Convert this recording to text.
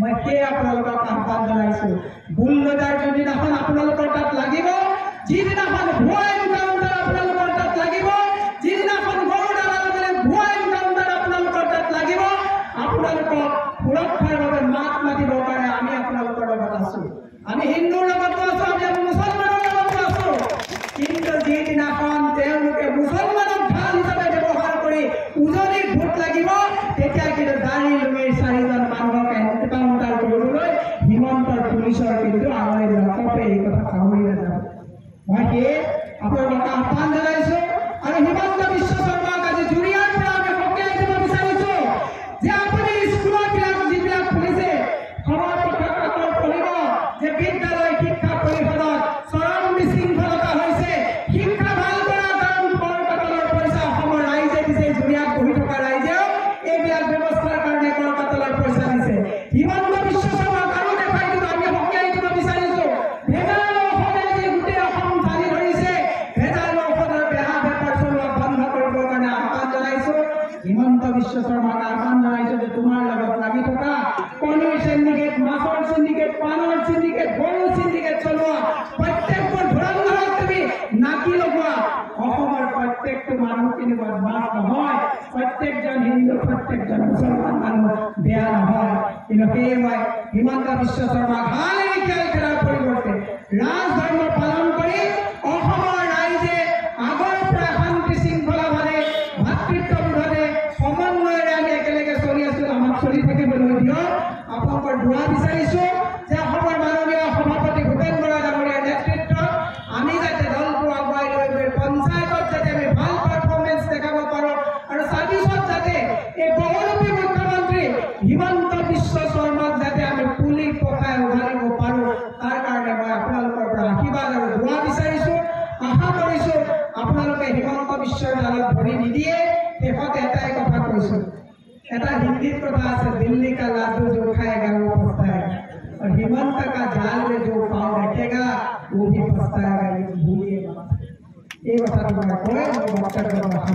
मैं के আপোনালোকক আহ্বান জনাইছো বুলডোজাৰ যিদিনাখন আপোনালোকৰ তাত লাগিব যিদিনাখন ভুৱা এনকাউণ্টাৰ আপোনালোকৰ তাত লাগিব যিদিনাখন গৰু দালালে ভুৱা এনকাউণ্টাৰ আপোনালোকৰ তাত লাগিব আপোনালোকক সুৰক্ষাৰ বাবে মাত মাতিবৰ কাৰণে আমি আপোনালোকৰ লগত আছো আমি হিন্দুৰ লগত আছো আমি মুছলমানৰ লগত আছো কিন্তু যিদিনাখন তেওঁলোকে মুছলমানক ঢাল হিচাপে ব্যৱহাৰ কৰি উজনিত ভোট লাগিব তেতিয়া কিন্তু দাড়ি লুঙিৰ চাৰিজন মানুহক এনকাউণ্টাৰ কৰিবলৈ হিমন্তৰ পুলিচৰ কিন্তু আঙুলি নকপে এই কথা পাহৰি নাযাব মই আপোনালোকক আহ্বান জনাইছো আৰু হিমন্ত বিশ্ব শৰ্মাক আজি জুৰিয়াৰ পৰা আমি সকলোৱে দিব বিচাৰিছো যে আপুনি স্কুলবিলাক যিবিলাক খুলিছে খবৰ পত্ৰকাকত পঢ়িব যে বিদ্যালয় শিক্ষা পৰিষদত চৰম বিশৃংখলতা হৈছে শিক্ষা ভাল কৰা কাৰণ কৰকাতলৰ পইচা অসমৰ ৰাইজে দিছে জুৰিয়াত বহি থকা ৰাইজেও এইবিলাক ব্যৱস্থাৰ কাৰণে কৰকাতলৰ পইচা দিছে হিমন্ত বিশ্ব শৰ্মাক আৰু দেখাই দিব আমি সকলোৱে দিব বিচাৰিছো ভেজাল ঔষধে যে গোটেই অসম ঢালি ধৰিছে ভেজাল ঔষধৰ বেহা বেপাৰ চলোৱা বন্ধ কৰিবৰ কাৰণে আহ্বান জনাইছো হিমন্ত বিশ্ব শৰ্মাক আহ্বান জনাইছো যে তোমাৰ লগত লাগি থকা কণীৰ সিন্ডিকেট মাছৰ সিন্ডিকেট পানৰ সিন্ডিকেট গৰু সিন্ডিকেট চলোৱা প্ৰত্যেকবোৰ ধুৰন্ধৰক তুমি নাকি লগোৱা অসমৰ প্ৰত্যেকটো মানুহখিনি বদমাছ নহয় প্ৰত্যেকজন হিন্দু প্ৰত্যেকজন মুছলমান মানুহ বেয়া নহয় কিন্তু সেয়ে হিমন্ত বিশ্ব শৰ্মাক হালি খেল খেলাৰ পৰিৱৰ্তে ৰাজধৰ্ম পালন কৰি অসমৰ ৰাইজে আগৰ পৰা শান্তি শৃংখলাভাৱে ভাতৃত্ববোধে সমন্বয়েৰে আমি একেলগে চলি আছো আমাক চলি থাকিবলৈ দিয়ক আপোনালোকৰ দোৱা বিচাৰিছো যে অসমৰ মাননীয় সভাপতি ভূপেন বৰা ডাঙৰীয়াৰ নেতৃত্বত আমি যাতে দলটো আগুৱাই লৈ গৈ পঞ্চায়তত যাতে আমি ভাল পাৰফৰ্মেঞ্চ দেখাব পাৰোঁ আৰু ছাব্বিছত যাতে এই বহুৰূপী মুখ্যমন্ত্ৰী হিমন্ত বিশ্ব শৰ্মাক যাতে আমি পুলি পকাই উঘালিব পাৰোঁ তাৰ কাৰণে মই আপোনালোকৰ পৰা আশীৰ্বাদ আৰু দোৱা বিচাৰিছো আশা কৰিছো আপোনালোকে হিমন্ত বিশ্বৰ ডালত ভৰি নিদিয়ে শেষত এটাই কথা কৈছো এটা হিন্দীত কথা আছে দিল্লী का लाडू जो खाएगा वो पछताएगा और हिमंत का जाल में जो पाँव रखेगा वो भी पछताएगा ये भूलिएगा ये बता